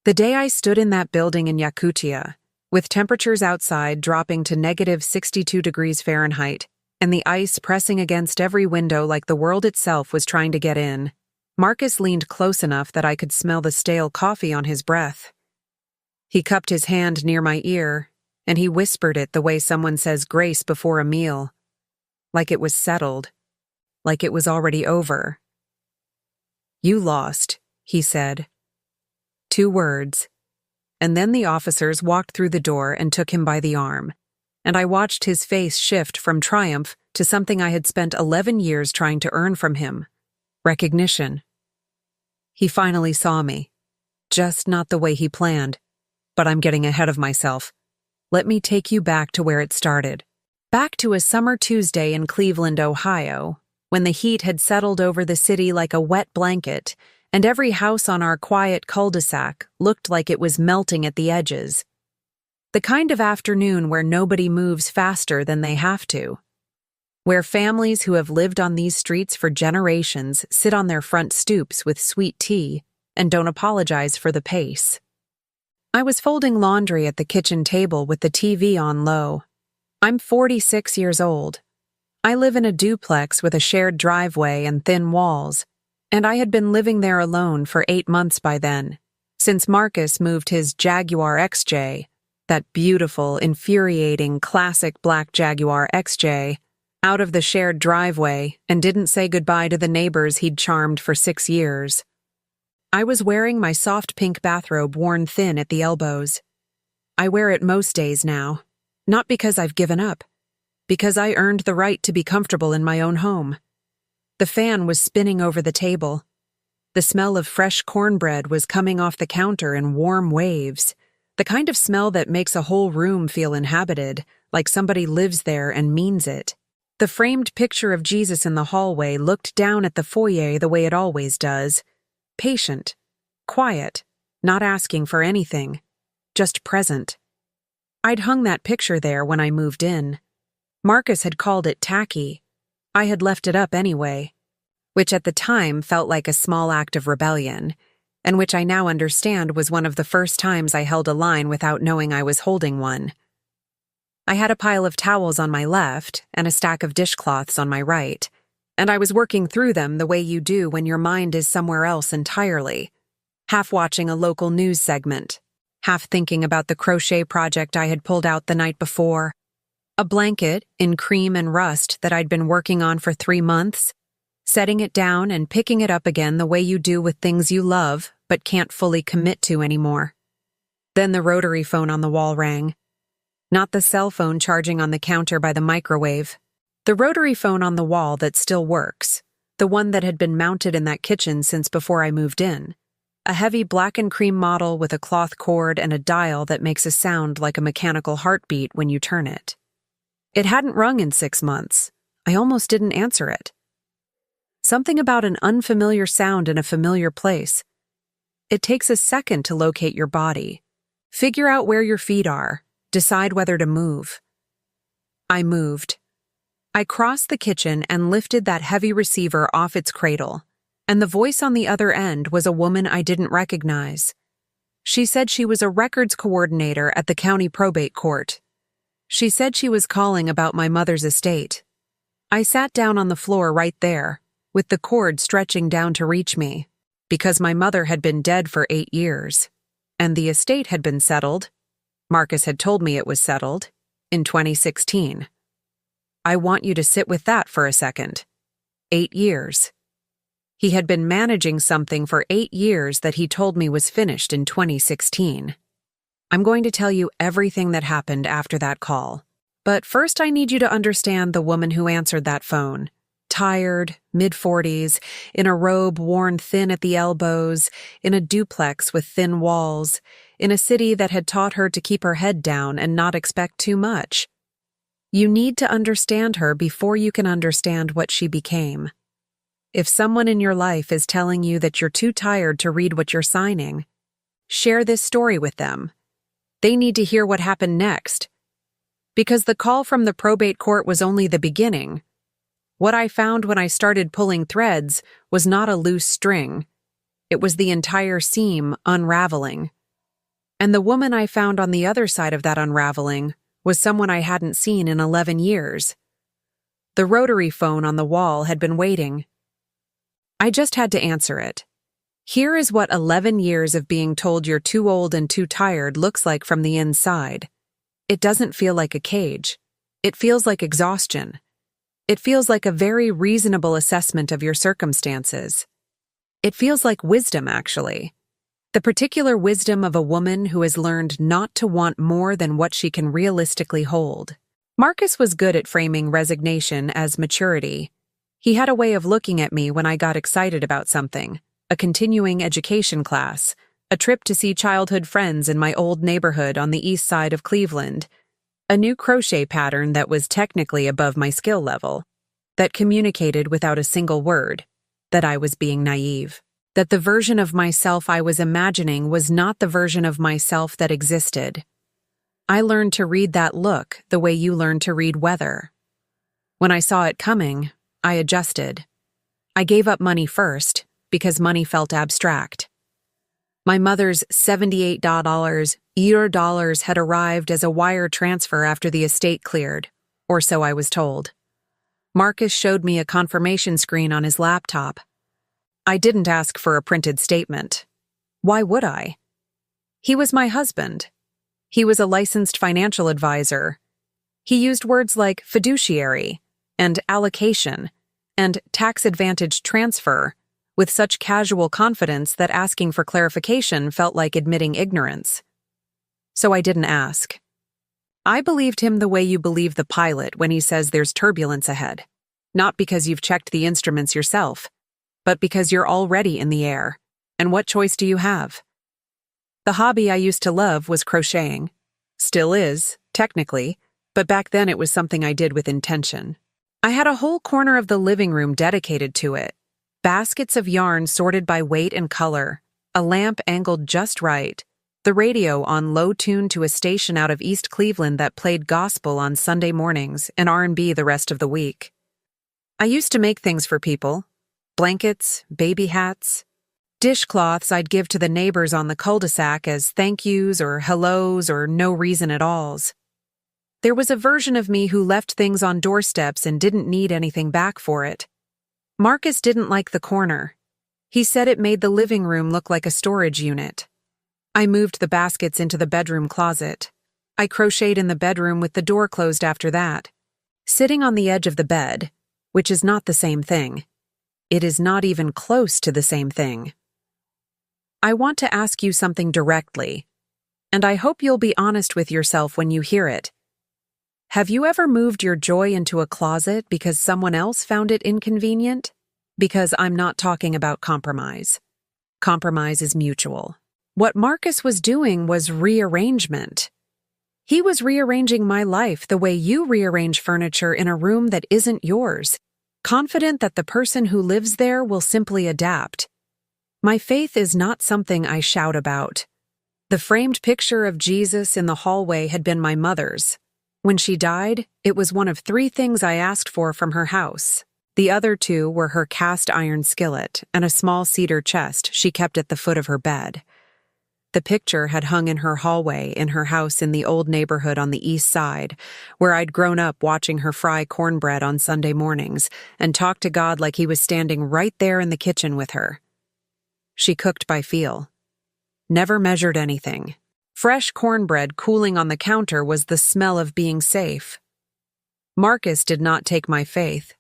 The day I stood in that building in Yakutia, with temperatures outside dropping to negative 62 degrees Fahrenheit, and the ice pressing against every window like the world itself was trying to get in, Marcus leaned close enough that I could smell the stale coffee on his breath. He cupped his hand near my ear, and he whispered it the way someone says grace before a meal, like it was settled, like it was already over. "You lost," he said. 2 words, and then the officers walked through the door and took him by the arm, and I watched his face shift from triumph to something I had spent 11 years trying to earn from him: recognition. He finally saw me, just not the way he planned, but I'm getting ahead of myself. Let me take you back to where it started. Back to a summer Tuesday in Cleveland, Ohio, when the heat had settled over the city like a wet blanket, and every house on our quiet cul-de-sac looked like it was melting at the edges. The kind of afternoon where nobody moves faster than they have to. Where families who have lived on these streets for generations sit on their front stoops with sweet tea and don't apologize for the pace. I was folding laundry at the kitchen table with the TV on low. I'm 46 years old. I live in a duplex with a shared driveway and thin walls, and I had been living there alone for 8 months by then, since Marcus moved his Jaguar XJ, that beautiful, infuriating, classic black Jaguar XJ, out of the shared driveway and didn't say goodbye to the neighbors he'd charmed for 6 years. I was wearing my soft pink bathrobe worn thin at the elbows. I wear it most days now, not because I've given up, because I earned the right to be comfortable in my own home. The fan was spinning over the table. The smell of fresh cornbread was coming off the counter in warm waves, the kind of smell that makes a whole room feel inhabited, like somebody lives there and means it. The framed picture of Jesus in the hallway looked down at the foyer the way it always does, patient, quiet, not asking for anything, just present. I'd hung that picture there when I moved in. Marcus had called it tacky. I had left it up anyway, which at the time felt like a small act of rebellion, and which I now understand was one of the first times I held a line without knowing I was holding one. I had a pile of towels on my left and a stack of dishcloths on my right, and I was working through them the way you do when your mind is somewhere else entirely, half watching a local news segment, half thinking about the crochet project I had pulled out the night before, a blanket in cream and rust that I'd been working on for 3 months, setting it down and picking it up again the way you do with things you love but can't fully commit to anymore. Then the rotary phone on the wall rang. Not the cell phone charging on the counter by the microwave. The rotary phone on the wall that still works, the one that had been mounted in that kitchen since before I moved in. A heavy black and cream model with a cloth cord and a dial that makes a sound like a mechanical heartbeat when you turn it. It hadn't rung in 6 months. I almost didn't answer it. Something about an unfamiliar sound in a familiar place. It takes a second to locate your body, figure out where your feet are, decide whether to move. I moved. I crossed the kitchen and lifted that heavy receiver off its cradle, and the voice on the other end was a woman I didn't recognize. She said she was a records coordinator at the county probate court. She said she was calling about my mother's estate. I sat down on the floor right there, with the cord stretching down to reach me, because my mother had been dead for 8 years, and the estate had been settled. Marcus had told me it was settled, in 2016. I want you to sit with that for a second. 8 years. He had been managing something for 8 years that he told me was finished in 2016. I'm going to tell you everything that happened after that call. But first I need you to understand the woman who answered that phone. Tired, mid-40s, in a robe worn thin at the elbows, in a duplex with thin walls, in a city that had taught her to keep her head down and not expect too much. You need to understand her before you can understand what she became. If someone in your life is telling you that you're too tired to read what you're signing, share this story with them. They need to hear what happened next. Because the call from the probate court was only the beginning. What I found when I started pulling threads was not a loose string. It was the entire seam unraveling. And the woman I found on the other side of that unraveling was someone I hadn't seen in 11 years. The rotary phone on the wall had been waiting. I just had to answer it. Here is what 11 years of being told you're too old and too tired looks like from the inside. It doesn't feel like a cage. It feels like exhaustion. It feels like a very reasonable assessment of your circumstances. It feels like wisdom, actually. The particular wisdom of a woman who has learned not to want more than what she can realistically hold. Marcus was good at framing resignation as maturity. He had a way of looking at me when I got excited about something, a continuing education class, a trip to see childhood friends in my old neighborhood on the east side of Cleveland, a new crochet pattern that was technically above my skill level, that communicated without a single word, that I was being naive, that the version of myself I was imagining was not the version of myself that existed. I learned to read that look the way you learn to read weather. When I saw it coming, I adjusted. I gave up money first, because money felt abstract. My mother's $78 dollars had arrived as a wire transfer after the estate cleared, or so I was told. Marcus showed me a confirmation screen on his laptop. I didn't ask for a printed statement. Why would I? He was my husband. He was a licensed financial advisor. He used words like fiduciary and allocation and tax-advantaged transfer with such casual confidence that asking for clarification felt like admitting ignorance. So I didn't ask. I believed him the way you believe the pilot when he says there's turbulence ahead, not because you've checked the instruments yourself, but because you're already in the air. And what choice do you have? The hobby I used to love was crocheting. Still is, technically, but back then it was something I did with intention. I had a whole corner of the living room dedicated to it. Baskets of yarn sorted by weight and color, a lamp angled just right, the radio on low tune to a station out of East Cleveland that played gospel on Sunday mornings and R&B the rest of the week. I used to make things for people. Blankets, baby hats, dishcloths I'd give to the neighbors on the cul-de-sac as thank yous or hellos or no reason at alls. There was a version of me who left things on doorsteps and didn't need anything back for it. Marcus didn't like the corner. He said it made the living room look like a storage unit. I moved the baskets into the bedroom closet. I crocheted in the bedroom with the door closed after that. Sitting on the edge of the bed, which is not the same thing. It is not even close to the same thing. I want to ask you something directly, and I hope you'll be honest with yourself when you hear it. Have you ever moved your joy into a closet because someone else found it inconvenient? Because I'm not talking about compromise. Compromise is mutual. What Marcus was doing was rearrangement. He was rearranging my life the way you rearrange furniture in a room that isn't yours, confident that the person who lives there will simply adapt. My faith is not something I shout about. The framed picture of Jesus in the hallway had been my mother's. When she died, it was one of 3 things I asked for from her house. The other 2 were her cast iron skillet and a small cedar chest she kept at the foot of her bed. The picture had hung in her hallway in her house in the old neighborhood on the east side, where I'd grown up watching her fry cornbread on Sunday mornings and talk to God like he was standing right there in the kitchen with her. She cooked by feel. Never measured anything. Fresh cornbread cooling on the counter was the smell of being safe. Marcus did not take my faith.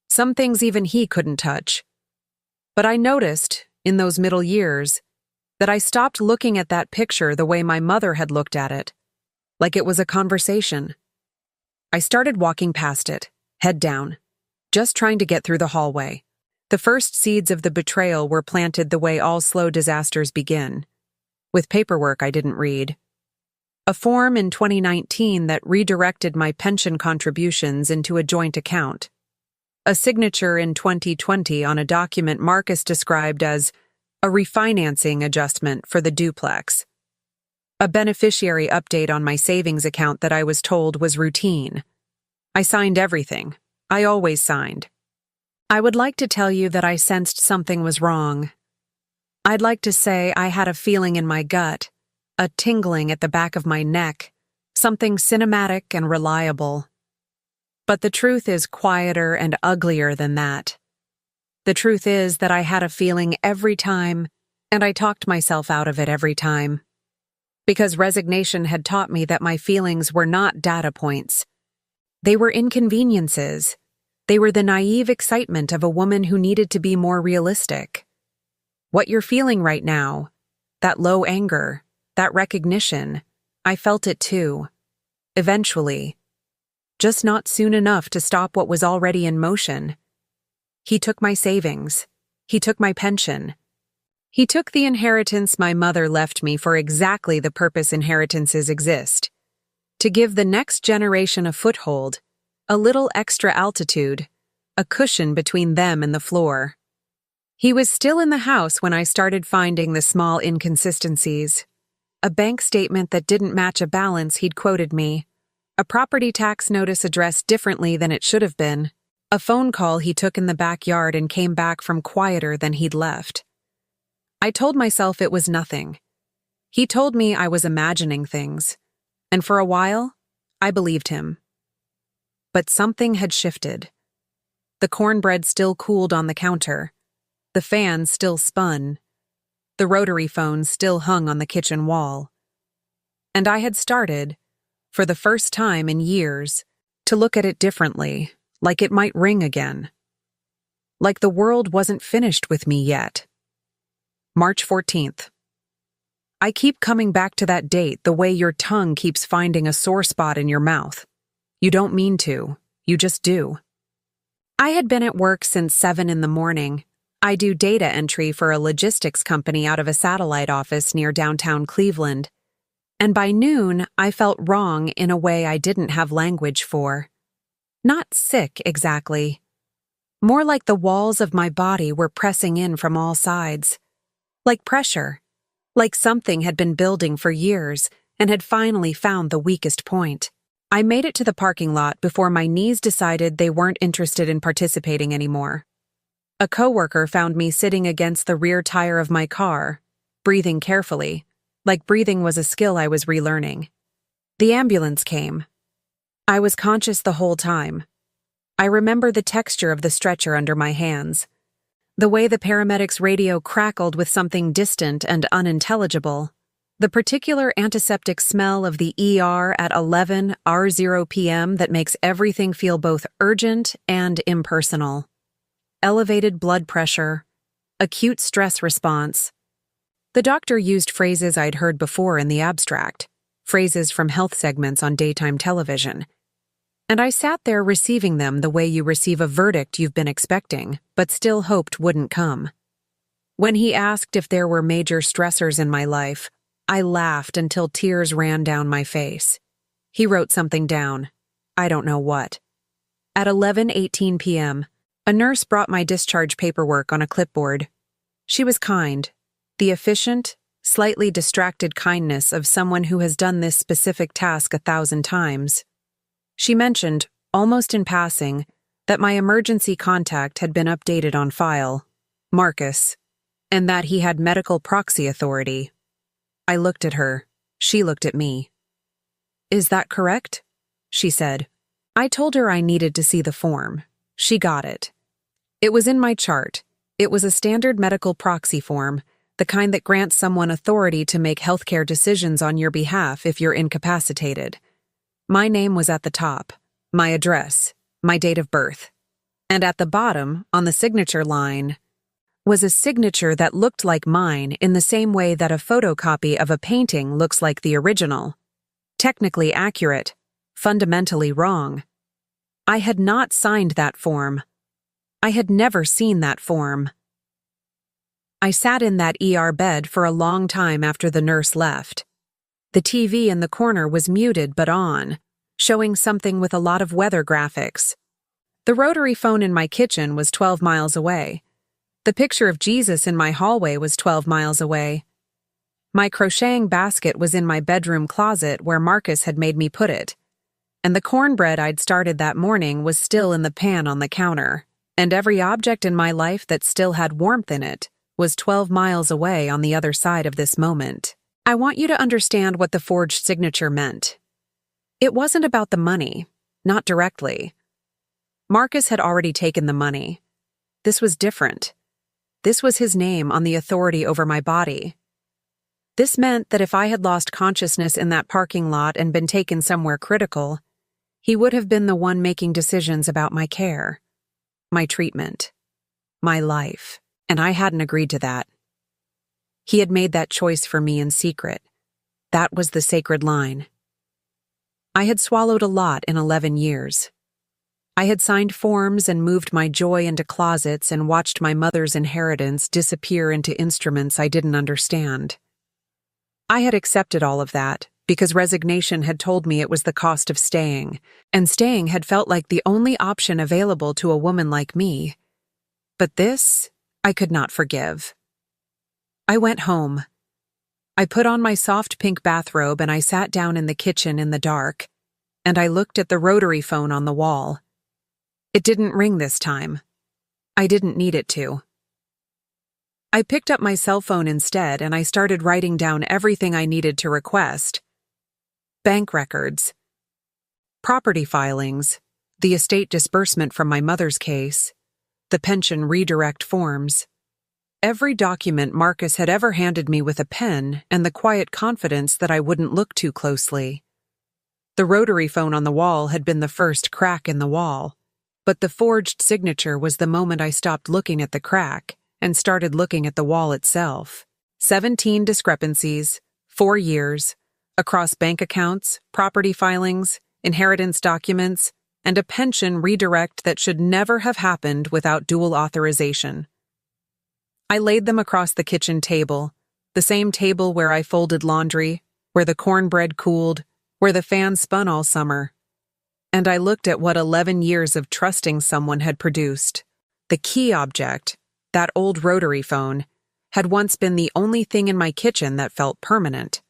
Some things even he couldn't touch. But I noticed, in those middle years, that I stopped looking at that picture the way my mother had looked at it, like it was a conversation. I started walking past it, head down, just trying to get through the hallway. The first seeds of the betrayal were planted the way all slow disasters begin, with paperwork I didn't read. A form in 2019 that redirected my pension contributions into a joint account. A signature in 2020 on a document Marcus described as a refinancing adjustment for the duplex. A beneficiary update on my savings account that I was told was routine. I signed everything. I always signed. I would like to tell you that I sensed something was wrong. I'd like to say I had a feeling in my gut, a tingling at the back of my neck, something cinematic and reliable. But the truth is quieter and uglier than that. The truth is that I had a feeling every time, and I talked myself out of it every time. Because resignation had taught me that my feelings were not data points. They were inconveniences. They were the naive excitement of a woman who needed to be more realistic. What you're feeling right now, that low anger, that recognition, I felt it too. Eventually. Just not soon enough to stop what was already in motion. He took my savings. He took my pension. He took the inheritance my mother left me for exactly the purpose inheritances exist. To give the next generation a foothold, a little extra altitude, a cushion between them and the floor. He was still in the house when I started finding the small inconsistencies. A bank statement that didn't match a balance he'd quoted me. A property tax notice addressed differently than it should have been. A phone call he took in the backyard and came back from quieter than he'd left. I told myself it was nothing. He told me I was imagining things. And for a while, I believed him. But something had shifted. The cornbread still cooled on the counter. The fan still spun. The rotary phone still hung on the kitchen wall. And I had started, for the first time in years, to look at it differently, like it might ring again. Like the world wasn't finished with me yet. March 14th. I keep coming back to that date the way your tongue keeps finding a sore spot in your mouth. You don't mean to, you just do. I had been at work since 7 in the morning. I do data entry for a logistics company out of a satellite office near downtown Cleveland. And by noon, I felt wrong in a way I didn't have language for. Not sick, exactly. More like the walls of my body were pressing in from all sides. Like pressure. Like something had been building for years and had finally found the weakest point. I made it to the parking lot before my knees decided they weren't interested in participating anymore. A coworker found me sitting against the rear tire of my car, breathing carefully, like breathing was a skill I was relearning. The ambulance came. I was conscious the whole time. I remember the texture of the stretcher under my hands. The way the paramedics' radio crackled with something distant and unintelligible. The particular antiseptic smell of the ER at 11 R0 p.m. that makes everything feel both urgent and impersonal. Elevated blood pressure. Acute stress response. The doctor used phrases I'd heard before in the abstract, phrases from health segments on daytime television. And I sat there receiving them the way you receive a verdict you've been expecting, but still hoped wouldn't come. When he asked if there were major stressors in my life, I laughed until tears ran down my face. He wrote something down. I don't know what. At 11:18 p.m., a nurse brought my discharge paperwork on a clipboard. She was kind, the efficient, slightly distracted kindness of someone who has done this specific task 1,000 times. She mentioned, almost in passing, that my emergency contact had been updated on file, Marcus, and that he had medical proxy authority. I looked at her. She looked at me. "Is that correct?" she said. I told her I needed to see the form. She got it. It was in my chart. It was a standard medical proxy form, the kind that grants someone authority to make healthcare decisions on your behalf if you're incapacitated. My name was at the top, my address, my date of birth. And at the bottom, on the signature line, was a signature that looked like mine in the same way that a photocopy of a painting looks like the original. Technically accurate, fundamentally wrong. I had not signed that form. I had never seen that form. I sat in that ER bed for a long time after the nurse left. The TV in the corner was muted but on, showing something with a lot of weather graphics. The rotary phone in my kitchen was 12 miles away. The picture of Jesus in my hallway was 12 miles away. My crocheting basket was in my bedroom closet where Marcus had made me put it. And the cornbread I'd started that morning was still in the pan on the counter. And every object in my life that still had warmth in it was 12 miles away on the other side of this moment. I want you to understand what the forged signature meant. It wasn't about the money, not directly. Marcus had already taken the money. This was different. This was his name on the authority over my body. This meant that if I had lost consciousness in that parking lot and been taken somewhere critical, he would have been the one making decisions about my care, my treatment, my life, and I hadn't agreed to that. He had made that choice for me in secret. That was the sacred line. I had swallowed a lot in 11 years. I had signed forms and moved my joy into closets and watched my mother's inheritance disappear into instruments I didn't understand. I had accepted all of that because resignation had told me it was the cost of staying, and staying had felt like the only option available to a woman like me. But this, I could not forgive. I went home. I put on my soft pink bathrobe and I sat down in the kitchen in the dark, and I looked at the rotary phone on the wall. It didn't ring this time. I didn't need it to. I picked up my cell phone instead and I started writing down everything I needed to request. Bank records, property filings, the estate disbursement from my mother's case, the pension redirect forms. Every document Marcus had ever handed me with a pen and the quiet confidence that I wouldn't look too closely. The rotary phone on the wall had been the first crack in the wall, but the forged signature was the moment I stopped looking at the crack and started looking at the wall itself. 17 discrepancies, 4 years, across bank accounts, property filings, inheritance documents, and a pension redirect that should never have happened without dual authorization. I laid them across the kitchen table, the same table where I folded laundry, where the cornbread cooled, where the fan spun all summer. And I looked at what 11 years of trusting someone had produced. The key object, that old rotary phone, had once been the only thing in my kitchen that felt permanent.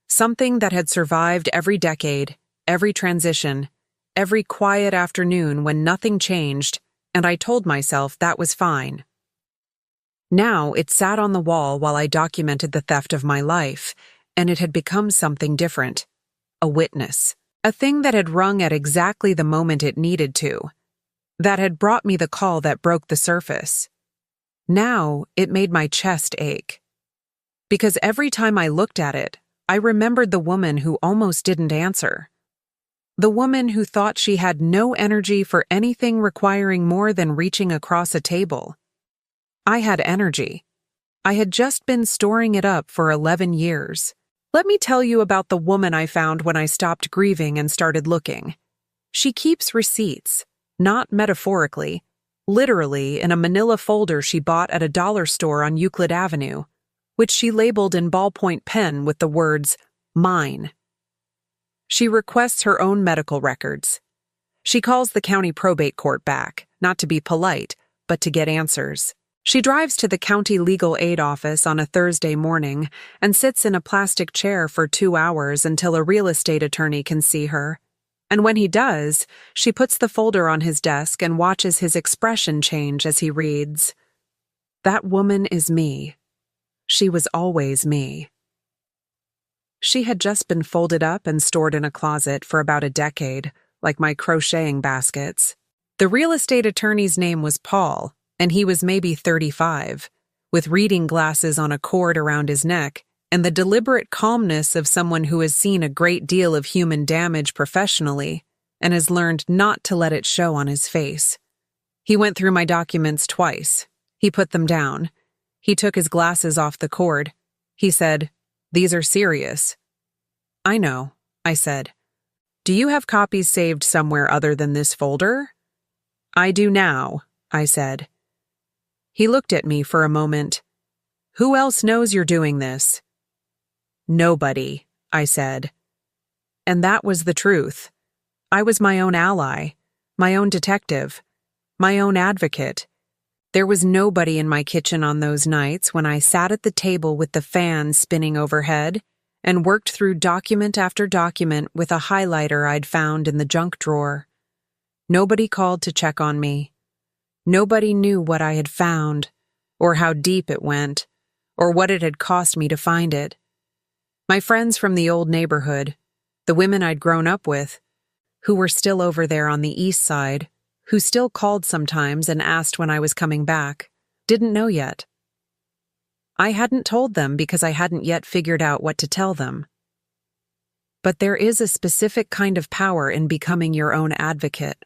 Something that had survived every decade, every transition, every quiet afternoon when nothing changed, and I told myself that was fine. Now it sat on the wall while I documented the theft of my life, and it had become something different. A witness. A thing that had rung at exactly the moment it needed to. That had brought me the call that broke the surface. Now it made my chest ache. Because every time I looked at it, I remembered the woman who almost didn't answer. The woman who thought she had no energy for anything requiring more than reaching across a table. I had energy. I had just been storing it up for 11 years. Let me tell you about the woman I found when I stopped grieving and started looking. She keeps receipts, not metaphorically, literally in a manila folder she bought at a dollar store on Euclid Avenue, which she labeled in ballpoint pen with the words, "Mine." She requests her own medical records. She calls the county probate court back, not to be polite, but to get answers. She drives to the county legal aid office on a Thursday morning and sits in a plastic chair for 2 hours until a real estate attorney can see her. And when he does, she puts the folder on his desk and watches his expression change as he reads. That woman is me. She was always me. She had just been folded up and stored in a closet for about a decade, like my crocheting baskets. The real estate attorney's name was Paul, and he was maybe 35, with reading glasses on a cord around his neck, and the deliberate calmness of someone who has seen a great deal of human damage professionally and has learned not to let it show on his face. He went through my documents twice. He put them down. He took his glasses off the cord. He said, "These are serious." "I know," I said. "Do you have copies saved somewhere other than this folder?" "I do now," I said. He looked at me for a moment. "Who else knows you're doing this?" "Nobody," I said. And that was the truth. I was my own ally, my own detective, my own advocate. There was nobody in my kitchen on those nights when I sat at the table with the fan spinning overhead and worked through document after document with a highlighter I'd found in the junk drawer. Nobody called to check on me. Nobody knew what I had found, or how deep it went, or what it had cost me to find it. My friends from the old neighborhood, the women I'd grown up with, who were still over there on the east side, who still called sometimes and asked when I was coming back, didn't know yet. I hadn't told them because I hadn't yet figured out what to tell them. But there is a specific kind of power in becoming your own advocate.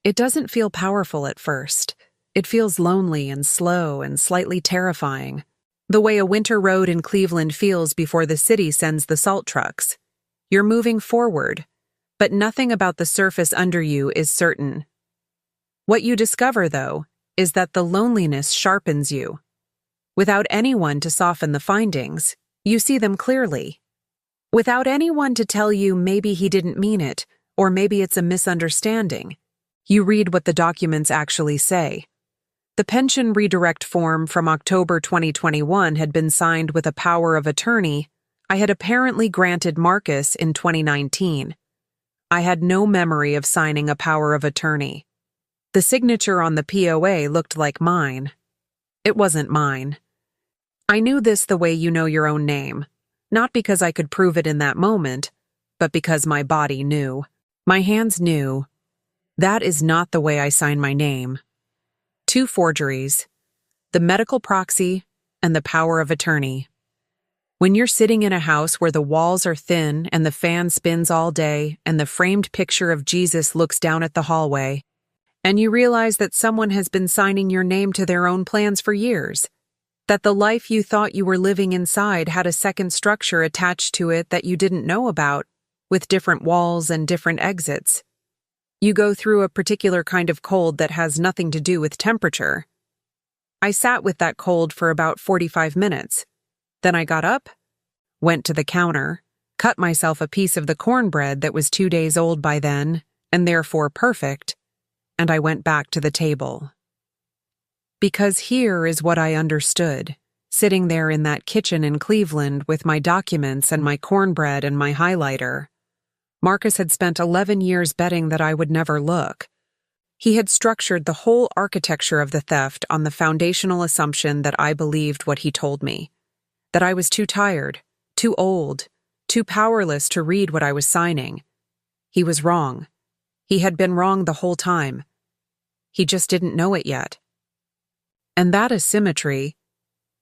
It doesn't feel powerful at first. It feels lonely and slow and slightly terrifying, the way a winter road in Cleveland feels before the city sends the salt trucks. You're moving forward, but nothing about the surface under you is certain. What you discover, though, is that the loneliness sharpens you. Without anyone to soften the findings, you see them clearly. Without anyone to tell you maybe he didn't mean it, or maybe it's a misunderstanding, you read what the documents actually say. The pension redirect form from October 2021 had been signed with a power of attorney I had apparently granted Marcus in 2019. I had no memory of signing a power of attorney. The signature on the POA looked like mine. It wasn't mine. I knew this the way you know your own name, not because I could prove it in that moment, but because my body knew. My hands knew. That is not the way I sign my name. 2 forgeries, the medical proxy and the power of attorney. When you're sitting in a house where the walls are thin and the fan spins all day and the framed picture of Jesus looks down at the hallway, and you realize that someone has been signing your name to their own plans for years, that the life you thought you were living inside had a second structure attached to it that you didn't know about, with different walls and different exits. You go through a particular kind of cold that has nothing to do with temperature. I sat with that cold for about 45 minutes. Then I got up, went to the counter, cut myself a piece of the cornbread that was 2 days old by then, and therefore perfect, and I went back to the table. Because here is what I understood, sitting there in that kitchen in Cleveland with my documents and my cornbread and my highlighter. Marcus had spent 11 years betting that I would never look. He had structured the whole architecture of the theft on the foundational assumption that I believed what he told me, that I was too tired, too old, too powerless to read what I was signing. He was wrong. He had been wrong the whole time. He just didn't know it yet. And that asymmetry,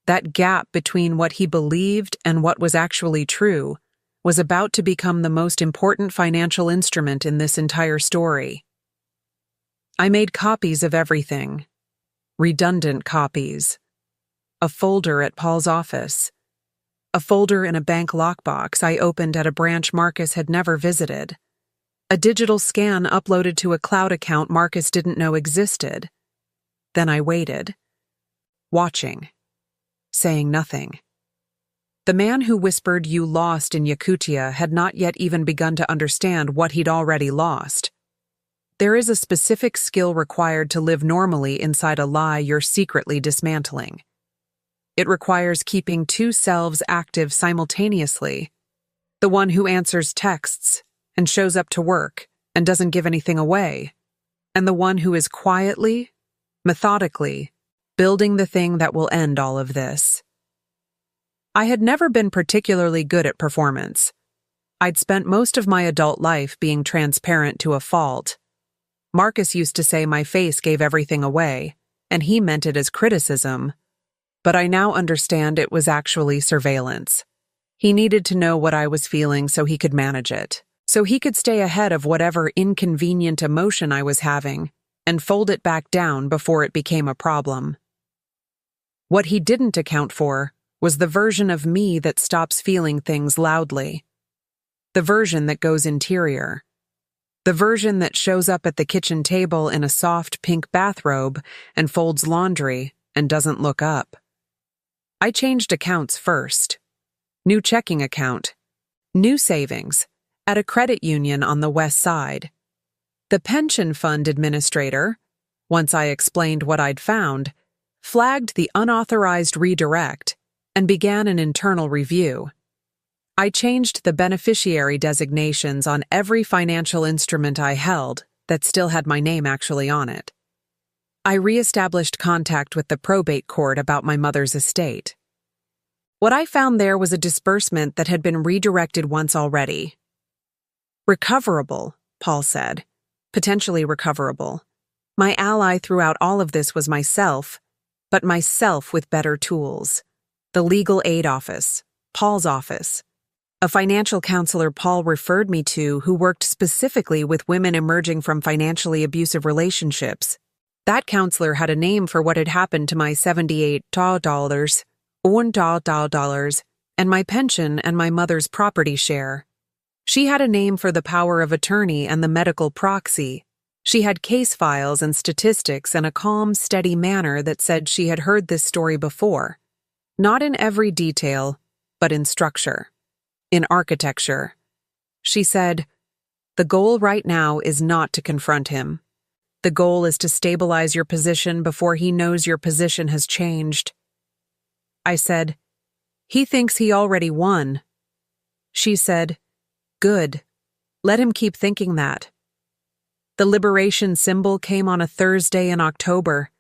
that gap between what he believed and what was actually true, was about to become the most important financial instrument in this entire story. I made copies of everything. Redundant copies. A folder at Paul's office. A folder in a bank lockbox I opened at a branch Marcus had never visited. A digital scan uploaded to a cloud account Marcus didn't know existed. Then I waited. Watching. Saying nothing. The man who whispered "you lost" in Yakutia had not yet even begun to understand what he'd already lost. There is a specific skill required to live normally inside a lie you're secretly dismantling. It requires keeping 2 selves active simultaneously. The one who answers texts and shows up to work and doesn't give anything away, and the one who is quietly, methodically, building the thing that will end all of this. I had never been particularly good at performance. I'd spent most of my adult life being transparent to a fault. Marcus used to say my face gave everything away, and he meant it as criticism. But I now understand it was actually surveillance. He needed to know what I was feeling so he could manage it, so he could stay ahead of whatever inconvenient emotion I was having and fold it back down before it became a problem. What he didn't account for was the version of me that stops feeling things loudly. The version that goes interior. The version that shows up at the kitchen table in a soft pink bathrobe and folds laundry and doesn't look up. I changed accounts first. New checking account. New savings. At a credit union on the west side. The pension fund administrator, once I explained what I'd found, flagged the unauthorized redirect and began an internal review. I changed the beneficiary designations on every financial instrument I held that still had my name actually on it. I re-established contact with the probate court about my mother's estate. What I found there was a disbursement that had been redirected once already. Recoverable, Paul said. Potentially recoverable. My ally throughout all of this was myself, but myself with better tools. The legal aid office, Paul's office. A financial counselor Paul referred me to who worked specifically with women emerging from financially abusive relationships. That counselor had a name for what had happened to my $78 and my pension and my mother's property share. She had a name for the power of attorney and the medical proxy. She had case files and statistics and a calm, steady manner that said she had heard this story before. Not in every detail, but in structure. In architecture. She said, "The goal right now is not to confront him. The goal is to stabilize your position before he knows your position has changed." I said, "He thinks he already won." She said, "Good. Let him keep thinking that." The liberation symbol came on a Thursday in October.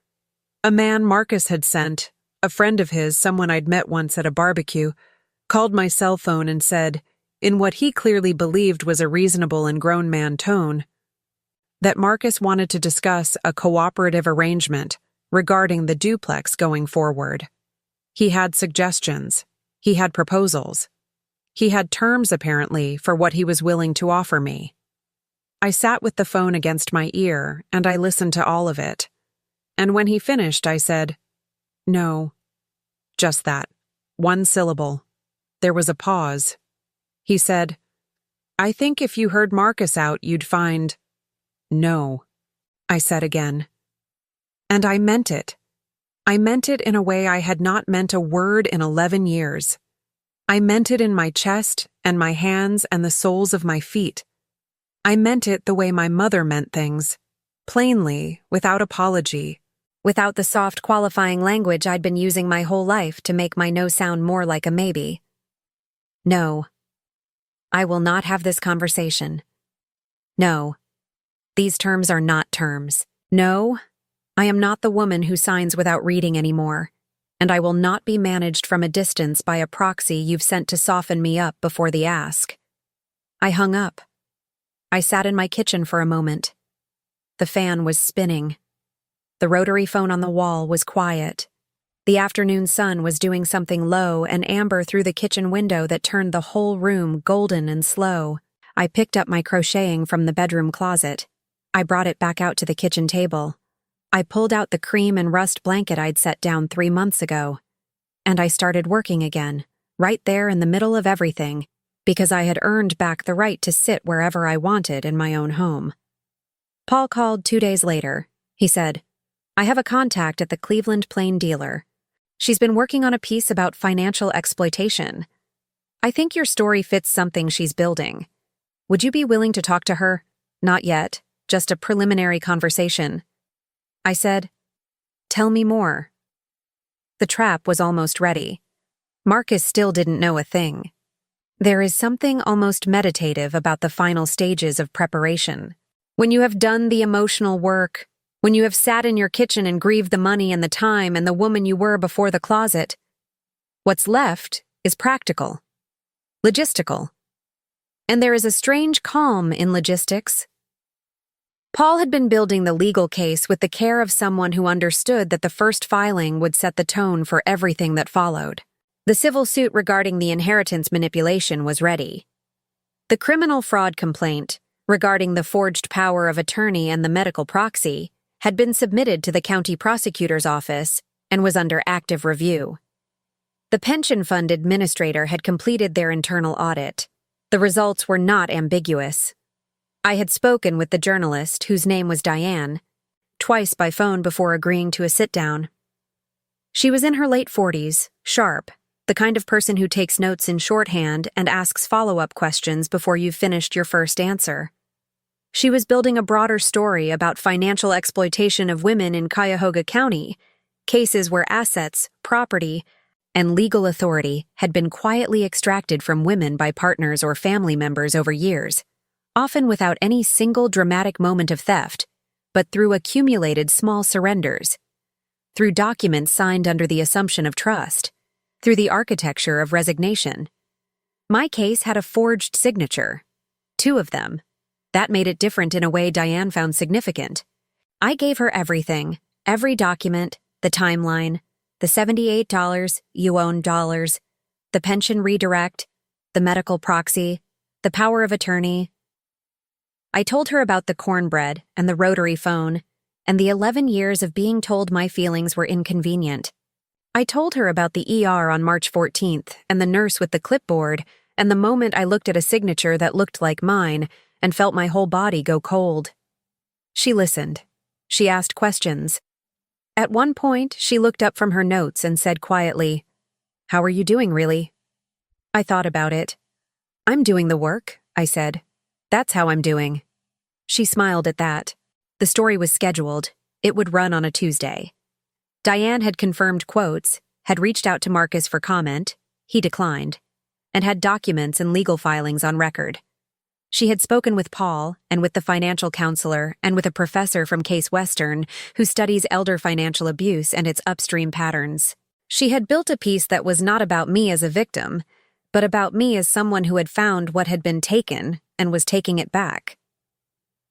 A man Marcus had sent, a friend of his, someone I'd met once at a barbecue, called my cell phone and said, in what he clearly believed was a reasonable and grown man tone, that Marcus wanted to discuss a cooperative arrangement regarding the duplex going forward. He had suggestions. He had proposals. He had terms, apparently, for what he was willing to offer me. I sat with the phone against my ear, and I listened to all of it. And when he finished, I said, "No." Just that. One syllable. There was a pause. He said, "I think if you heard Marcus out, you'd find—" "No," I said again. And I meant it. I meant it in a way I had not meant a word in 11 years. I meant it in my chest and my hands and the soles of my feet. I meant it the way my mother meant things, plainly, without apology, without the soft qualifying language I'd been using my whole life to make my no sound more like a maybe. No. I will not have this conversation. No. These terms are not terms. No. I am not the woman who signs without reading anymore, and I will not be managed from a distance by a proxy you've sent to soften me up before the ask. I hung up. I sat in my kitchen for a moment. The fan was spinning. The rotary phone on the wall was quiet. The afternoon sun was doing something low and amber through the kitchen window that turned the whole room golden and slow. I picked up my crocheting from the bedroom closet. I brought it back out to the kitchen table. I pulled out the cream and rust blanket I'd set down 3 months ago. And I started working again, right there in the middle of everything, because I had earned back the right to sit wherever I wanted in my own home. Paul called 2 days later. He said, "I have a contact at the Cleveland Plain dealer. She's been working on a piece about financial exploitation. I think your story fits something she's building. Would you be willing to talk to her? Not yet, just a preliminary conversation." I said, "Tell me more." The trap was almost ready. Marcus still didn't know a thing. There is something almost meditative about the final stages of preparation. When you have done the emotional work, when you have sat in your kitchen and grieved the money and the time and the woman you were before the closet, what's left is practical, logistical. And there is a strange calm in logistics. Paul had been building the legal case with the care of someone who understood that the first filing would set the tone for everything that followed. The civil suit regarding the inheritance manipulation was ready. The criminal fraud complaint, regarding the forged power of attorney and the medical proxy, had been submitted to the county prosecutor's office and was under active review. The pension fund administrator had completed their internal audit. The results were not ambiguous. I had spoken with the journalist, whose name was Diane, twice by phone before agreeing to a sit-down. She was in her late 40s, sharp, the kind of person who takes notes in shorthand and asks follow-up questions before you've finished your first answer. She was building a broader story about financial exploitation of women in Cuyahoga County, cases where assets, property, and legal authority had been quietly extracted from women by partners or family members over years, often without any single dramatic moment of theft, but through accumulated small surrenders, through documents signed under the assumption of trust, through the architecture of resignation. My case had a forged signature. 2 of them. That made it different in a way Diane found significant. I gave her everything, every document, the timeline, the $78 you own dollars, the pension redirect, the medical proxy, the power of attorney. I told her about the cornbread and the rotary phone, and the 11 years of being told my feelings were inconvenient. I told her about the ER on March 14th and the nurse with the clipboard, and the moment I looked at a signature that looked like mine and felt my whole body go cold. She listened. She asked questions. At one point, she looked up from her notes and said quietly, "How are you doing, really?" I thought about it. "I'm doing the work," I said. "That's how I'm doing." She smiled at that. The story was scheduled. It would run on a Tuesday. Diane had confirmed quotes, had reached out to Marcus for comment, he declined, and had documents and legal filings on record. She had spoken with Paul and with the financial counselor and with a professor from Case Western who studies elder financial abuse and its upstream patterns. She had built a piece that was not about me as a victim, but about me as someone who had found what had been taken and was taking it back.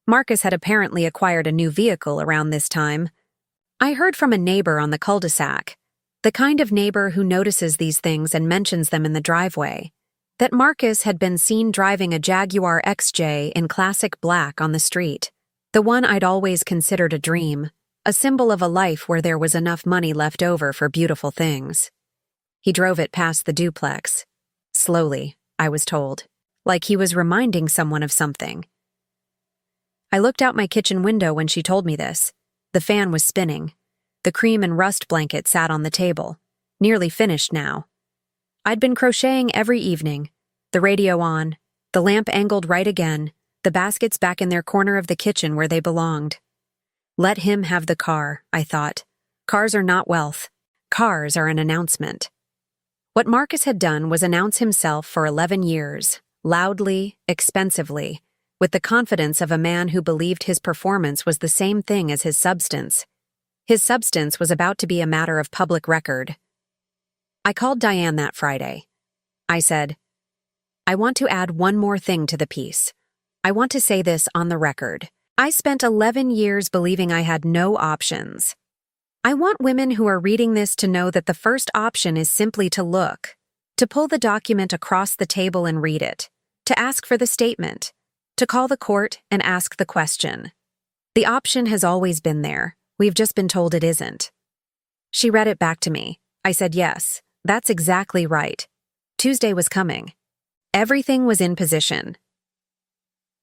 Marcus had apparently acquired a new vehicle around this time. I heard from a neighbor on the cul-de-sac, the kind of neighbor who notices these things and mentions them in the driveway, that Marcus had been seen driving a Jaguar XJ in classic black on the street, the one I'd always considered a dream, a symbol of a life where there was enough money left over for beautiful things. He drove it past the duplex. Slowly, I was told, like he was reminding someone of something. I looked out my kitchen window when she told me this. The fan was spinning. The cream and rust blanket sat on the table, nearly finished now. I'd been crocheting every evening, the radio on, the lamp angled right again, the baskets back in their corner of the kitchen where they belonged. Let him have the car, I thought. Cars are not wealth. Cars are an announcement. What Marcus had done was announce himself for 11 years, loudly, expensively, with the confidence of a man who believed his performance was the same thing as his substance. His substance was about to be a matter of public record. I called Diane that Friday. I said, "I want to add one more thing to the piece. I want to say this on the record. I spent 11 years believing I had no options. I want women who are reading this to know that the first option is simply to look, to pull the document across the table and read it, to ask for the statement, to call the court and ask the question. The option has always been there. We've just been told it isn't." She read it back to me. I said, "Yes, that's exactly right." Tuesday was coming. Everything was in position.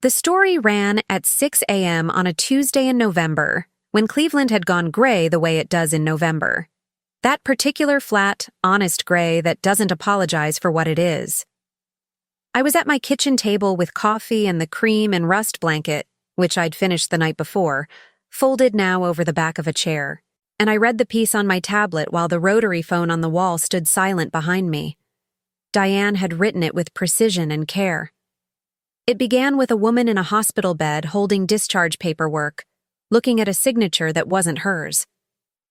The story ran at 6 a.m. on a Tuesday in November, when Cleveland had gone gray the way it does in November. That particular flat, honest gray that doesn't apologize for what it is. I was at my kitchen table with coffee and the cream and rust blanket, which I'd finished the night before, folded now over the back of a chair, and I read the piece on my tablet while the rotary phone on the wall stood silent behind me. Diane had written it with precision and care. It began with a woman in a hospital bed holding discharge paperwork, looking at a signature that wasn't hers.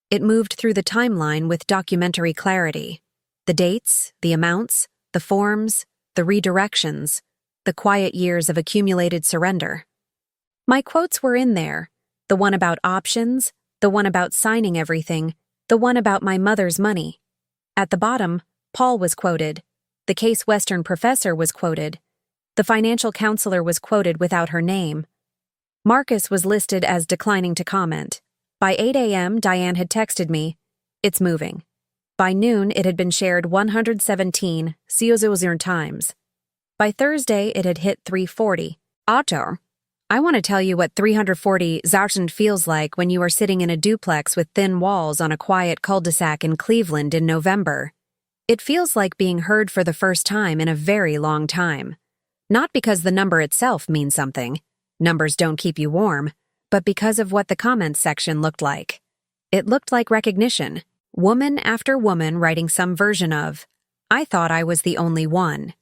It moved through the timeline with documentary clarity. The dates, the amounts, the forms, the redirections, the quiet years of accumulated surrender. My quotes were in there, the one about options, the one about signing everything, the one about my mother's money. At the bottom, Paul was quoted, the Case Western professor was quoted, the financial counselor was quoted without her name. Marcus was listed as declining to comment. By 8 a.m., Diane had texted me, "It's moving." By noon, it had been shared 117 times. By Thursday, it had hit 340. Otto, I want to tell you what 340,000 feels like when you are sitting in a duplex with thin walls on a quiet cul-de-sac in Cleveland in November. It feels like being heard for the first time in a very long time. Not because the number itself means something. Numbers don't keep you warm, but because of what the comments section looked like. It looked like recognition. Woman after woman writing some version of, "I thought I was the only one."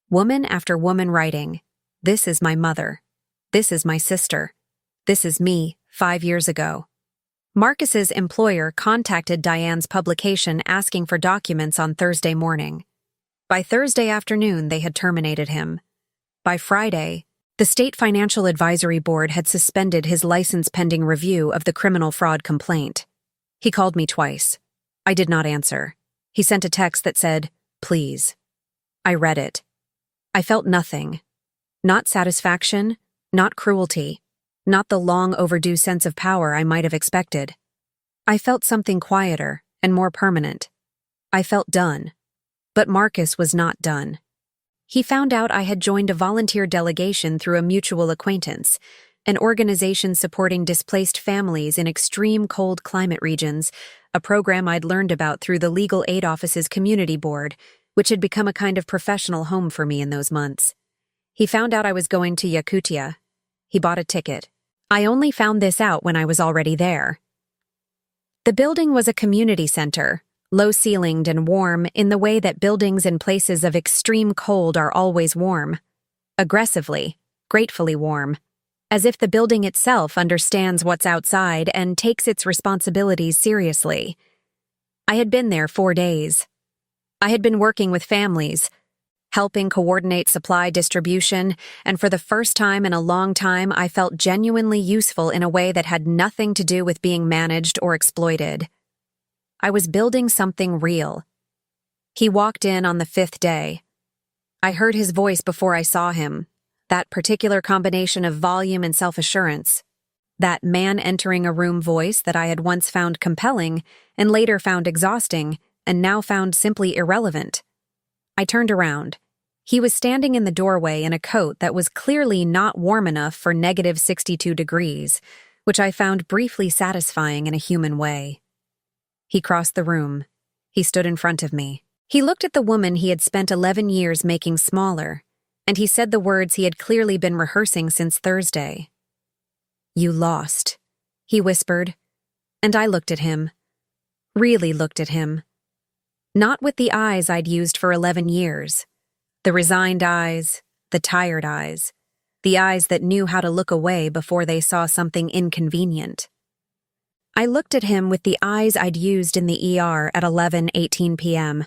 Woman after woman writing, "This is my mother. This is my sister. This is me 5 years ago." Marcus's employer contacted Diane's publication asking for documents on Thursday morning. By Thursday afternoon, they had terminated him. By Friday, the State Financial Advisory Board had suspended his license pending review of the criminal fraud complaint. He called me twice. I did not answer. He sent a text that said, "Please." I read it. I felt nothing. Not satisfaction, not cruelty, not the long overdue sense of power I might have expected. I felt something quieter and more permanent. I felt done. But Marcus was not done. He found out I had joined a volunteer delegation through a mutual acquaintance, an organization supporting displaced families in extreme cold climate regions, a program I'd learned about through the Legal Aid Office's community board, which had become a kind of professional home for me in those months. He found out I was going to Yakutia. He bought a ticket. I only found this out when I was already there. The building was a community center, low-ceilinged and warm in the way that buildings in places of extreme cold are always warm. Aggressively, gratefully warm. As if the building itself understands what's outside and takes its responsibilities seriously. I had been there 4 days. I had been working with families, helping coordinate supply distribution, and for the first time in a long time I felt genuinely useful in a way that had nothing to do with being managed or exploited. I was building something real. He walked in on the 5th day. I heard his voice before I saw him, that particular combination of volume and self-assurance, that man entering a room voice that I had once found compelling and later found exhausting and now found simply irrelevant. I turned around. He was standing in the doorway in a coat that was clearly not warm enough for -62 degrees, which I found briefly satisfying in a human way. He crossed the room. He stood in front of me. He looked at the woman he had spent 11 years making smaller, and he said the words he had clearly been rehearsing since Thursday. "You lost," he whispered, and I looked at him. Really looked at him. Not with the eyes I'd used for 11 years. The resigned eyes, the tired eyes, the eyes that knew how to look away before they saw something inconvenient. I looked at him with the eyes I'd used in the ER at 11:18 p.m.,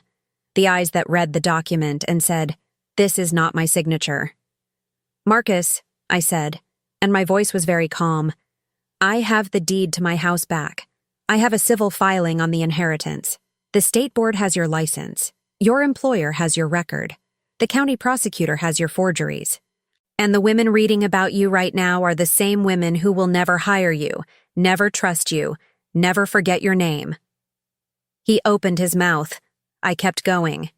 the eyes that read the document and said, "This is not my signature." "Marcus," I said, and my voice was very calm, "I have the deed to my house back. I have a civil filing on the inheritance. The state board has your license. Your employer has your record. The county prosecutor has your forgeries. And the women reading about you right now are the same women who will never hire you, never trust you, never forget your name." He opened his mouth. I kept going.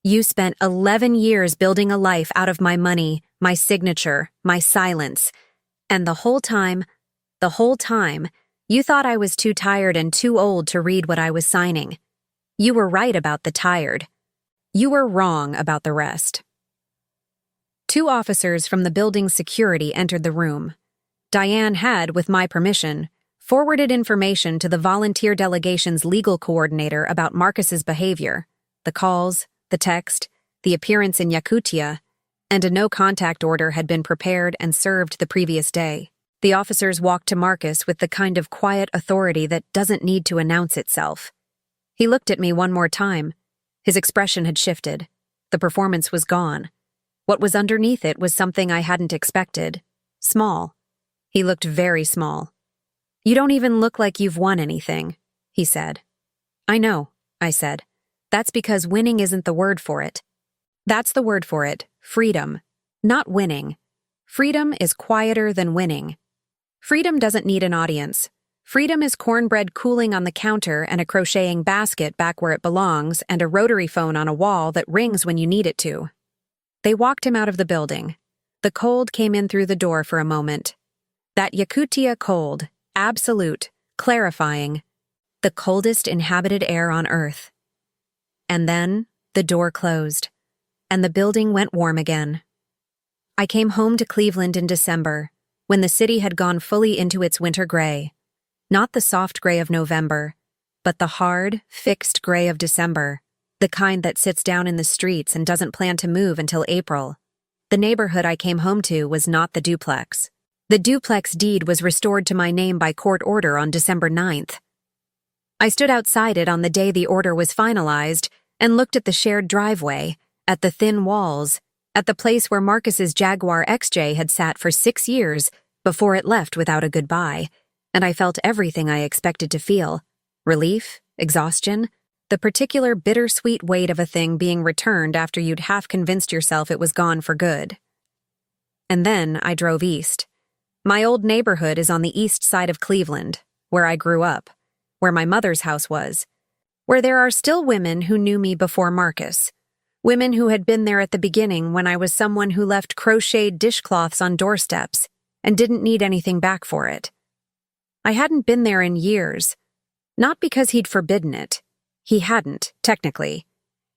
"You spent 11 years building a life out of my money, my signature, my silence. And the whole time, you thought I was too tired and too old to read what I was signing. You were right about the tired. You were wrong about the rest." 2 officers from the building's security entered the room. Diane had, with my permission, forwarded information to the volunteer delegation's legal coordinator about Marcus's behavior, the calls, the text, the appearance in Yakutia, and a no-contact order had been prepared and served the previous day. The officers walked to Marcus with the kind of quiet authority that doesn't need to announce itself. He looked at me one more time. His expression had shifted. The performance was gone. What was underneath it was something I hadn't expected. Small. He looked very small. "You don't even look like you've won anything," he said. "I know," I said. "That's because winning isn't the word for it. That's the word for it, freedom. Not winning. Freedom is quieter than winning. Freedom doesn't need an audience. Freedom is cornbread cooling on the counter and a crocheting basket back where it belongs and a rotary phone on a wall that rings when you need it to." They walked him out of the building. The cold came in through the door for a moment. That Yakutia cold, absolute, clarifying, the coldest inhabited air on Earth. And then the door closed, and the building went warm again. I came home to Cleveland in December, when the city had gone fully into its winter gray. Not the soft gray of November, but the hard, fixed gray of December, the kind that sits down in the streets and doesn't plan to move until April. The neighborhood I came home to was not the duplex. The duplex deed was restored to my name by court order on December 9th. I stood outside it on the day the order was finalized and looked at the shared driveway, at the thin walls, at the place where Marcus's Jaguar XJ had sat for 6 years before it left without a goodbye, and I felt everything I expected to feel: relief, exhaustion, the particular bittersweet weight of a thing being returned after you'd half convinced yourself it was gone for good. And then I drove east. My old neighborhood is on the east side of Cleveland, where I grew up, where my mother's house was, where there are still women who knew me before Marcus, women who had been there at the beginning when I was someone who left crocheted dishcloths on doorsteps and didn't need anything back for it. I hadn't been there in years, not because he'd forbidden it. He hadn't, technically.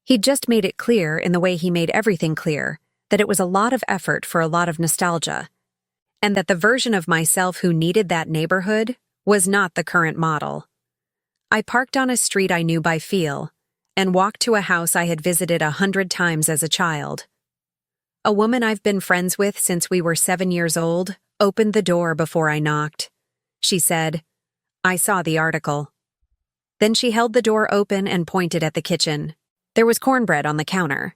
He'd just made it clear in the way he made everything clear that it was a lot of effort for a lot of nostalgia, and that the version of myself who needed that neighborhood was not the current model. I parked on a street I knew by feel and walked to a house I had visited 100 times as a child. A woman I've been friends with since we were 7 years old opened the door before I knocked. She said, "I saw the article." Then she held the door open and pointed at the kitchen. There was cornbread on the counter.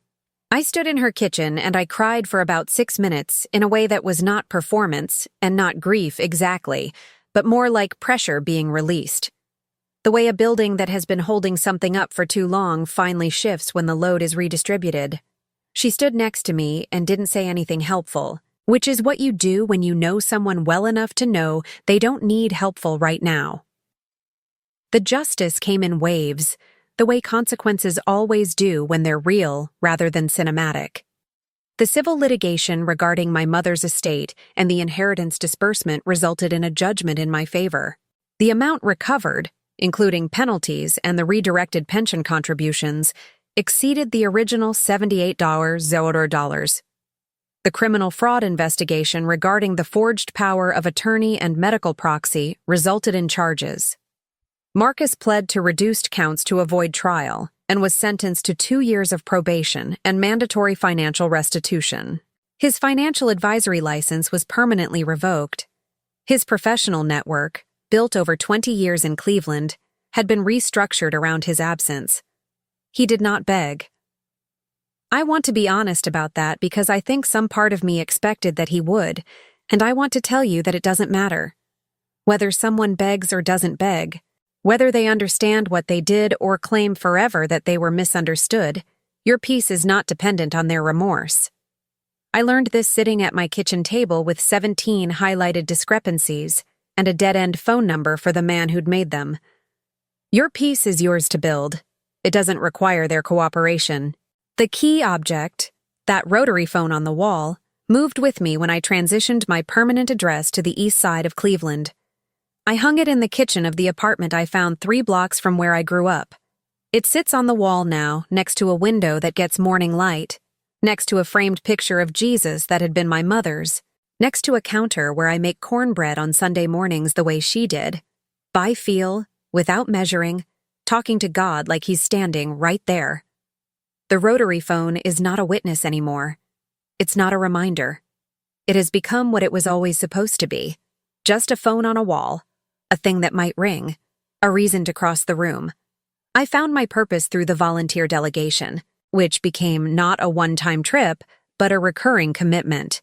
I stood in her kitchen and I cried for about 6 minutes in a way that was not performance and not grief exactly, but more like pressure being released. The way a building that has been holding something up for too long finally shifts when the load is redistributed. She stood next to me and didn't say anything helpful, which is what you do when you know someone well enough to know they don't need helpful right now. The justice came in waves, the way consequences always do when they're real rather than cinematic. The civil litigation regarding my mother's estate and the inheritance disbursement resulted in a judgment in my favor. The amount recovered, including penalties and the redirected pension contributions, exceeded the original $78. The criminal fraud investigation regarding the forged power of attorney and medical proxy resulted in charges. Marcus pled to reduced counts to avoid trial and was sentenced to 2 years of probation and mandatory financial restitution. His financial advisory license was permanently revoked. His professional network, built over 20 years in Cleveland, had been restructured around his absence. He did not beg. I want to be honest about that because I think some part of me expected that he would, and I want to tell you that it doesn't matter. Whether someone begs or doesn't beg, whether they understand what they did or claim forever that they were misunderstood, your peace is not dependent on their remorse. I learned this sitting at my kitchen table with 17 highlighted discrepancies and a dead-end phone number for the man who'd made them. Your peace is yours to build. It doesn't require their cooperation. The key object, that rotary phone on the wall, moved with me when I transitioned my permanent address to the east side of Cleveland. I hung it in the kitchen of the apartment I found 3 blocks from where I grew up. It sits on the wall now, next to a window that gets morning light, next to a framed picture of Jesus that had been my mother's, next to a counter where I make cornbread on Sunday mornings the way she did, by feel, without measuring, talking to God like he's standing right there. The rotary phone is not a witness anymore. It's not a reminder. It has become what it was always supposed to be, just a phone on a wall. A thing that might ring, a reason to cross the room. I found my purpose through the volunteer delegation, which became not a one-time trip, but a recurring commitment.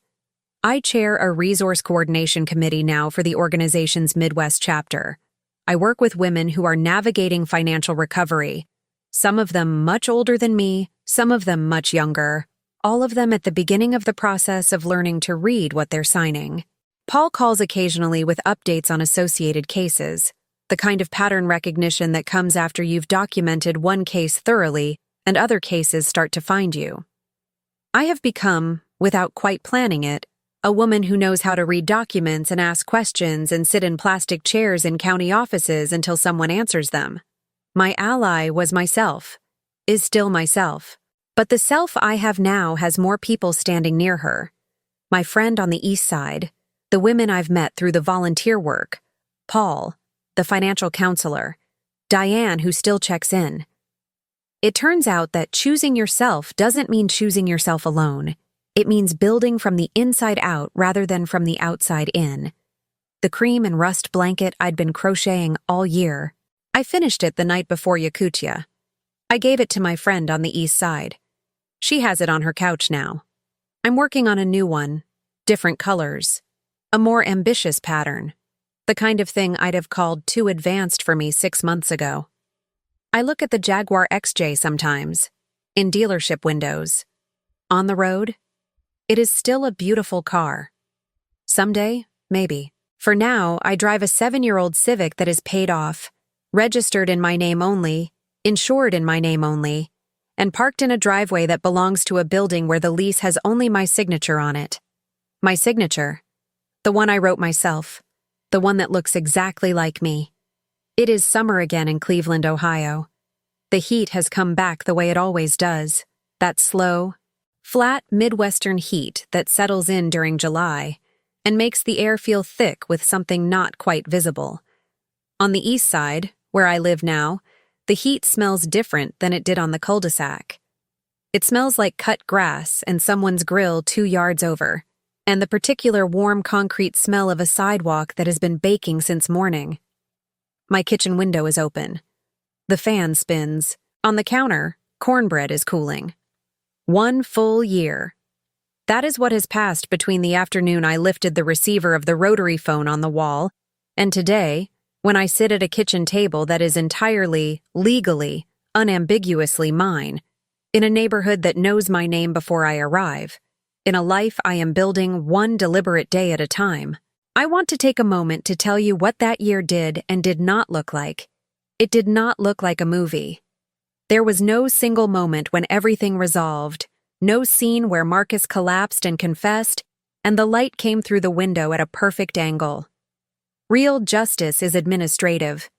I chair a resource coordination committee now for the organization's Midwest chapter. I work with women who are navigating financial recovery, some of them much older than me, some of them much younger, all of them at the beginning of the process of learning to read what they're signing. Paul calls occasionally with updates on associated cases, the kind of pattern recognition that comes after you've documented one case thoroughly and other cases start to find you. I have become, without quite planning it, a woman who knows how to read documents and ask questions and sit in plastic chairs in county offices until someone answers them. My ally was myself, is still myself, but the self I have now has more people standing near her. My friend on the east side, the women I've met through the volunteer work, Paul, the financial counselor, Diane, who still checks in. It turns out that choosing yourself doesn't mean choosing yourself alone. It means building from the inside out rather than from the outside in. The cream and rust blanket I'd been crocheting all year. I finished it the night before Yakutia. I gave it to my friend on the east side. She has it on her couch now. I'm working on a new one, different colors, a more ambitious pattern, the kind of thing I'd have called too advanced for me 6 months ago. I look at the Jaguar XJ sometimes, in dealership windows. On the road, it is still a beautiful car. Someday, maybe. For now, I drive a 7-year-old Civic that is paid off, registered in my name only, insured in my name only, and parked in a driveway that belongs to a building where the lease has only my signature on it. My signature. The one I wrote myself. The one that looks exactly like me. It is summer again in Cleveland, Ohio. The heat has come back the way it always does. That slow, flat Midwestern heat that settles in during July and makes the air feel thick with something not quite visible. On the east side, where I live now, the heat smells different than it did on the cul-de-sac. It smells like cut grass and someone's grill 2 yards over, and the particular warm concrete smell of a sidewalk that has been baking since morning. My kitchen window is open. The fan spins. On the counter, cornbread is cooling. 1 full year. That is what has passed between the afternoon I lifted the receiver of the rotary phone on the wall and today, when I sit at a kitchen table that is entirely, legally, unambiguously mine, in a neighborhood that knows my name before I arrive, in a life I am building one deliberate day at a time. I want to take a moment to tell you what that year did and did not look like. It did not look like a movie. There was no single moment when everything resolved, no scene where Marcus collapsed and confessed, and the light came through the window at a perfect angle. Real justice is administrative.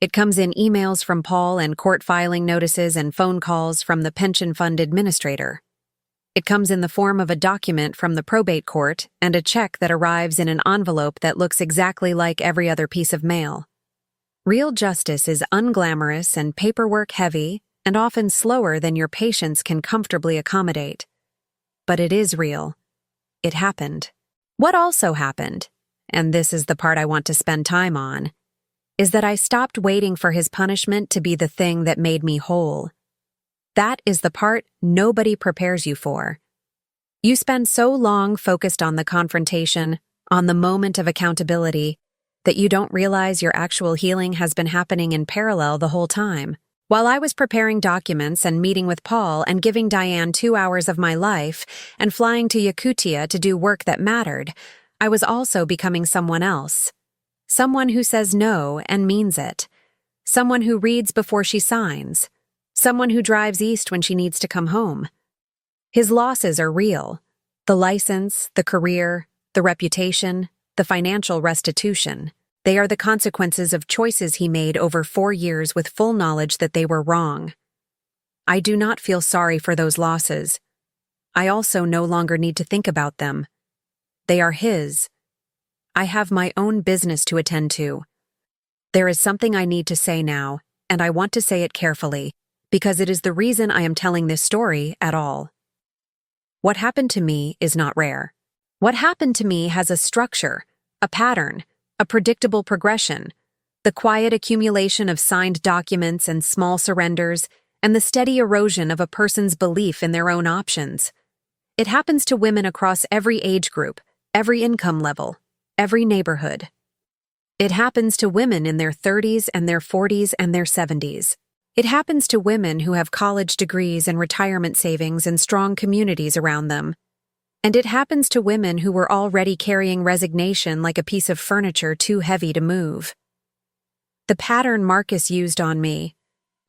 It comes in emails from Paul and court filing notices and phone calls from the pension fund administrator. It comes in the form of a document from the probate court and a check that arrives in an envelope that looks exactly like every other piece of mail. Real justice is unglamorous and paperwork heavy and often slower than your patience can comfortably accommodate. But it is real. It happened. What also happened, and this is the part I want to spend time on, is that I stopped waiting for his punishment to be the thing that made me whole. That is the part nobody prepares you for. You spend so long focused on the confrontation, on the moment of accountability, that you don't realize your actual healing has been happening in parallel the whole time. While I was preparing documents and meeting with Paul and giving Diane 2 hours of my life and flying to Yakutia to do work that mattered, I was also becoming someone else. Someone who says no and means it. Someone who reads before she signs. Someone who drives east when she needs to come home. His losses are real. The license, the career, the reputation, the financial restitution. They are the consequences of choices he made over 4 years with full knowledge that they were wrong. I do not feel sorry for those losses. I also no longer need to think about them. They are his. I have my own business to attend to. There is something I need to say now, and I want to say it carefully, because it is the reason I am telling this story at all. What happened to me is not rare. What happened to me has a structure, a pattern, a predictable progression, the quiet accumulation of signed documents and small surrenders, and the steady erosion of a person's belief in their own options. It happens to women across every age group, every income level, every neighborhood. It happens to women in their 30s and their 40s and their 70s. It happens to women who have college degrees and retirement savings and strong communities around them. And it happens to women who were already carrying resignation like a piece of furniture too heavy to move. The pattern Marcus used on me,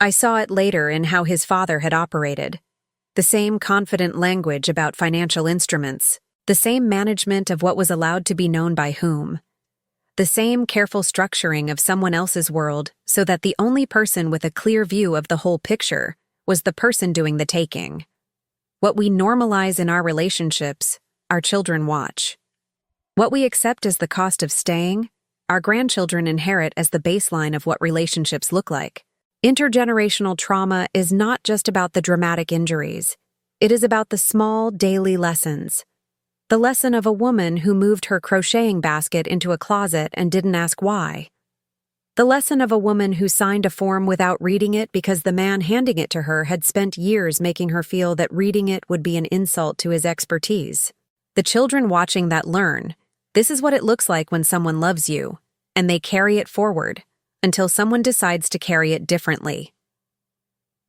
I saw it later in how his father had operated. The same confident language about financial instruments, the same management of what was allowed to be known by whom, the same careful structuring of someone else's world so that the only person with a clear view of the whole picture was the person doing the taking. What we normalize in our relationships, our children watch. What we accept as the cost of staying, our grandchildren inherit as the baseline of what relationships look like. Intergenerational trauma is not just about the dramatic injuries. It is about the small, daily lessons. The lesson of a woman who moved her crocheting basket into a closet and didn't ask why. The lesson of a woman who signed a form without reading it because the man handing it to her had spent years making her feel that reading it would be an insult to his expertise. The children watching that learn, this is what it looks like when someone loves you, and they carry it forward until someone decides to carry it differently.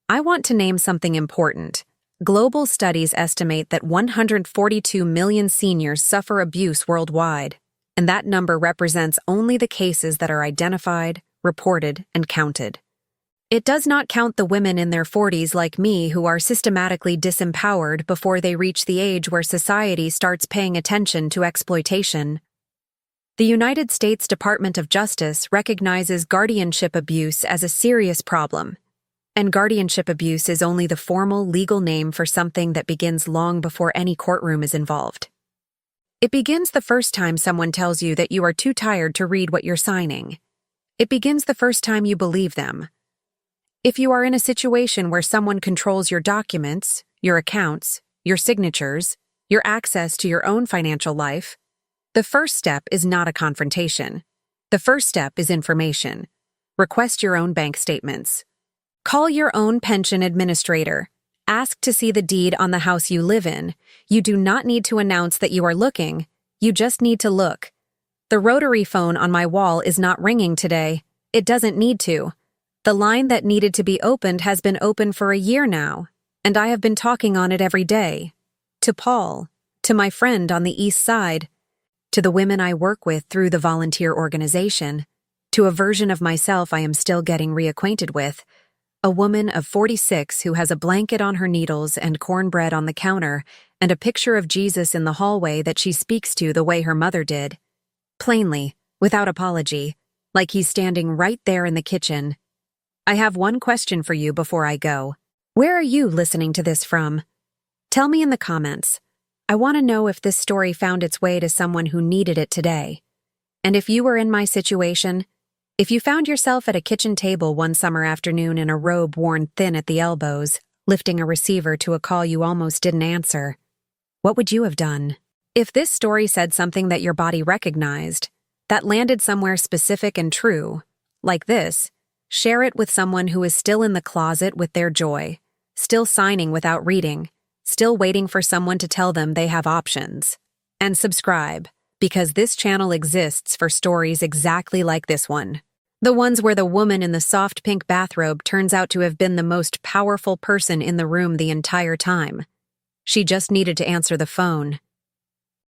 I want to name something important. Global studies estimate that 142 million seniors suffer abuse worldwide, and that number represents only the cases that are identified, reported, and counted. It does not count the women in their 40s like me who are systematically disempowered before they reach the age where society starts paying attention to exploitation. The United States Department of Justice recognizes guardianship abuse as a serious problem, and guardianship abuse is only the formal legal name for something that begins long before any courtroom is involved. It begins the first time someone tells you that you are too tired to read what you're signing. It begins the first time you believe them. If you are in a situation where someone controls your documents, your accounts, your signatures, your access to your own financial life, the first step is not a confrontation. The first step is information. Request your own bank statements. Call your own pension administrator. Ask to see the deed on the house you live in. You do not need to announce that you are looking. You just need to look. The rotary phone on my wall is not ringing today. It doesn't need to. The line that needed to be opened has been open for a year now, and I have been talking on it every day. To Paul, to my friend on the East Side, to the women I work with through the volunteer organization, to a version of myself I am still getting reacquainted with, a woman of 46 who has a blanket on her needles and cornbread on the counter and a picture of Jesus in the hallway that she speaks to the way her mother did. Plainly, without apology, like he's standing right there in the kitchen. I have one question for you before I go. Where are you listening to this from? Tell me in the comments. I want to know if this story found its way to someone who needed it today. And if you were in my situation, if you found yourself at a kitchen table one summer afternoon in a robe worn thin at the elbows, lifting a receiver to a call you almost didn't answer, what would you have done? If this story said something that your body recognized, that landed somewhere specific and true, like this, share it with someone who is still in the closet with their joy, still signing without reading, still waiting for someone to tell them they have options. And subscribe, because this channel exists for stories exactly like this one. The ones where the woman in the soft pink bathrobe turns out to have been the most powerful person in the room the entire time. She just needed to answer the phone.